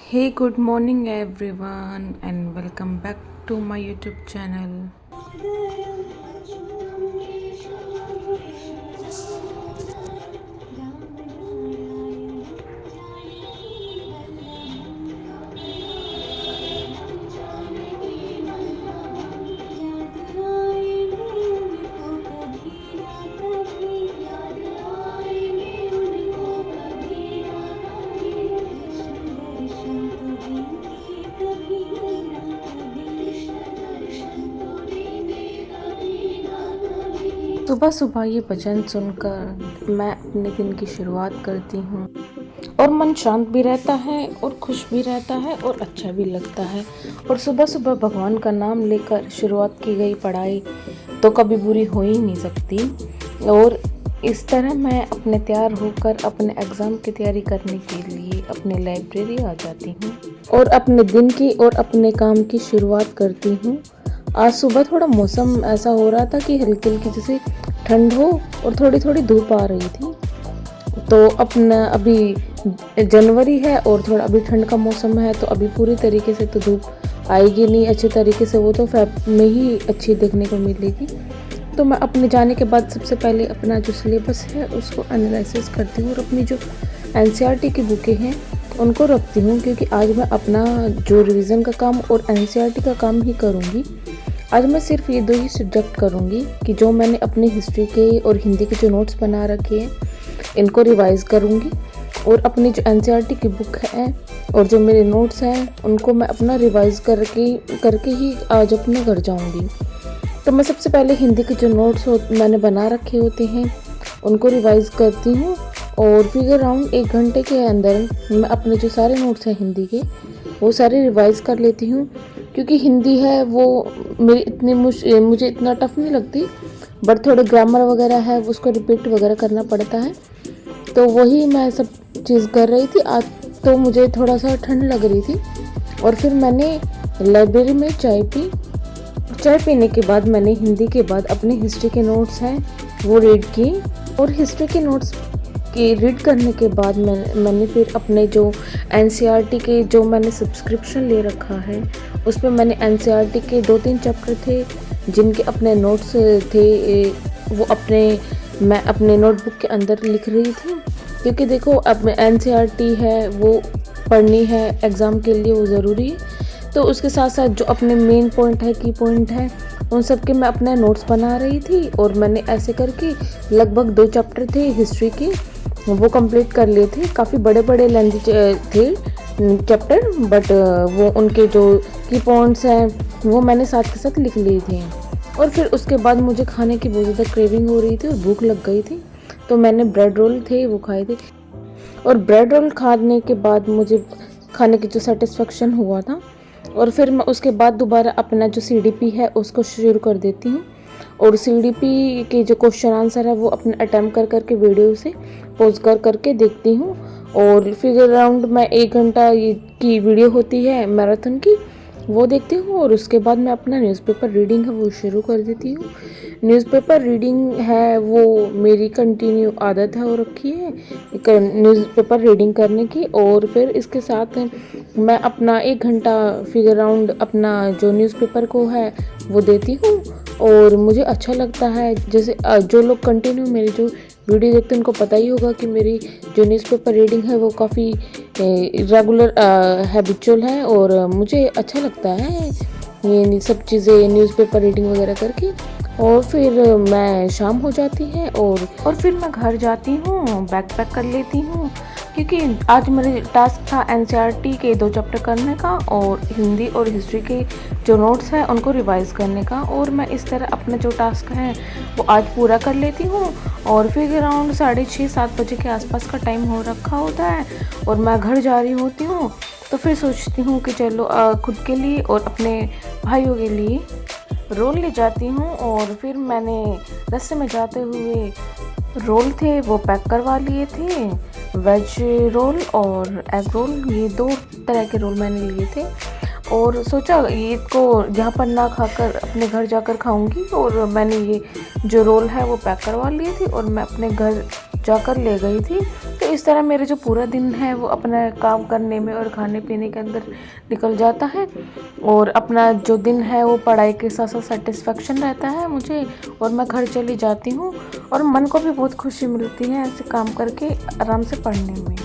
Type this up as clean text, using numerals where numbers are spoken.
Hey, good morning everyone, and welcome back to my YouTube channel. सुबह सुबह ये भजन सुनकर मैं अपने दिन की शुरुआत करती हूँ और मन शांत भी रहता है और खुश भी रहता है और अच्छा भी लगता है। और सुबह सुबह भगवान का नाम लेकर शुरुआत की गई पढ़ाई तो कभी बुरी हो ही नहीं सकती। और इस तरह मैं अपने तैयार होकर अपने एग्ज़ाम की तैयारी करने के लिए अपने लाइब्रेरी आ जाती हूँ और अपने दिन की और अपने काम की शुरुआत करती हूँ। आज सुबह थोड़ा मौसम ऐसा हो रहा था कि हल्की हल्की जैसे ठंड हो और थोड़ी थोड़ी धूप आ रही थी। तो अपना अभी जनवरी है और थोड़ा अभी ठंड का मौसम है, तो अभी पूरी तरीके से तो धूप आएगी नहीं अच्छे तरीके से, वो तो फेब में ही अच्छी देखने को मिलेगी। तो मैं अपने जाने के बाद सबसे पहले अपना जो सिलेबस है उसको एनालिसिस करती हूँ और अपनी जो एनसीईआरटी की बुकें हैं उनको रखती हूँ, क्योंकि आज मैं अपना जो रिवीजन का काम और एनसीईआरटी का काम ही करूँगी। आज मैं सिर्फ ये दो ही सब्जेक्ट करूँगी कि जो मैंने अपने हिस्ट्री के और हिंदी के जो नोट्स बना रखे हैं इनको रिवाइज़ करूँगी, और अपनी जो एनसीईआरटी की बुक है और जो मेरे नोट्स हैं उनको मैं अपना रिवाइज़ करके ही आज अपने घर जाऊँगी। तो मैं सबसे पहले हिंदी के जो नोट्स मैंने बना रखे होते हैं उनको रिवाइज़ करती हूँ, और फिर अराउंड 1 घंटे के अंदर मैं अपने जो सारे नोट्स हैं हिंदी के वो सारे रिवाइज़ कर लेती हूँ। क्योंकि हिंदी है वो मेरी इतनी मुझे इतना टफ नहीं लगती, बट थोड़े ग्रामर वगैरह है उसको रिपीट वगैरह करना पड़ता है। तो वही मैं सब चीज़ कर रही थी। आज तो मुझे थोड़ा सा ठंड लग रही थी और फिर मैंने लाइब्रेरी में चाय पीने के बाद मैंने हिंदी के बाद अपने हिस्ट्री के नोट्स हैं वो रीड किए, और हिस्ट्री के नोट्स के रीड करने के बाद मैंने फिर अपने जो एनसीईआरटी के जो मैंने सब्सक्रिप्शन ले रखा है उस पर मैंने एनसीईआरटी के 2-3 चैप्टर थे जिनके अपने नोट्स थे वो मैं अपने नोटबुक के अंदर लिख रही थी। क्योंकि देखो अब एनसीईआरटी है वो पढ़नी है एग्ज़ाम के लिए, वो ज़रूरी है। तो उसके साथ साथ जो अपने मेन पॉइंट है की पॉइंट है उन सब के मैं अपने नोट्स बना रही थी, और मैंने ऐसे करके लगभग 2 चैप्टर थे हिस्ट्री के वो कंप्लीट कर लिए थे। काफ़ी बड़े बड़े लेंथी थे चैप्टर, बट वो उनके जो की पॉइंट्स हैं वो मैंने साथ के साथ लिख लिए थे। और फिर उसके बाद मुझे खाने की बहुत ज़्यादा क्रेविंग हो रही थी और भूख लग गई थी, तो मैंने ब्रेड रोल थे वो खाए थे। और ब्रेड रोल खाने के बाद मुझे खाने की जो सेटिस्फेक्शन हुआ था, और फिर मैं उसके बाद दोबारा अपना जो सीडीपी है उसको शुरू कर देती हूँ। और सीडीपी के जो क्वेश्चन आंसर है वो अपने अटैम्प्ट कर करके वीडियो से पॉज कर करके देखती हूँ। और फिर अराउंड मैं 1 घंटा की वीडियो होती है मैराथन की वो देखती हूँ, और उसके बाद मैं अपना न्यूज़पेपर रीडिंग है वो शुरू कर देती हूँ। न्यूज़पेपर रीडिंग है वो मेरी कंटिन्यू आदत है और रखी है न्यूज़पेपर रीडिंग करने की। और फिर इसके साथ मैं अपना 1 घंटा फिगर राउंड अपना जो न्यूज़पेपर को है वो देती हूँ, और मुझे अच्छा लगता है। जैसे जो लोग कंटिन्यू मेरी जो वीडियो देखते हैं उनको पता ही होगा कि मेरी जो न्यूज़पेपर रीडिंग है वो काफ़ी रेगुलर हैबिचुअल है, और मुझे अच्छा लगता है ये सब चीज़ें न्यूज़पेपर रीडिंग वगैरह करके। और फिर मैं शाम हो जाती है और फिर मैं घर जाती हूँ, बैग पैक कर लेती हूँ, क्योंकि आज मेरे टास्क था एनसीईआरटी के 2 चैप्टर करने का और हिंदी और हिस्ट्री के जो नोट्स हैं उनको रिवाइज़ करने का। और मैं इस तरह अपना जो टास्क है वो आज पूरा कर लेती हूँ, और फिर अराउंड 6:30-7 बजे के आसपास का टाइम हो रखा होता है और मैं घर जा रही होती हूँ। तो फिर सोचती हूँ कि चलो खुद के लिए और अपने भाइयों के लिए रोल ले जाती हूँ। और फिर मैंने रास्ते में जाते हुए रोल थे वो पैक करवा लिए थे, वेज रोल और एग रोल, ये 2 तरह के रोल मैंने लिए थे। और सोचा ये को यहाँ पर ना खाकर अपने घर जाकर खाऊंगी, और मैंने ये जो रोल है वो पैक करवा लिए थे और मैं अपने घर जाकर ले गई थी। तो इस तरह मेरे जो पूरा दिन है वो अपना काम करने में और खाने पीने के अंदर निकल जाता है, और अपना जो दिन है वो पढ़ाई के साथ साथ सेटिस्फेक्शन रहता है मुझे, और मैं घर चली जाती हूँ और मन को भी बहुत खुशी मिलती है ऐसे काम करके आराम से पढ़ने में।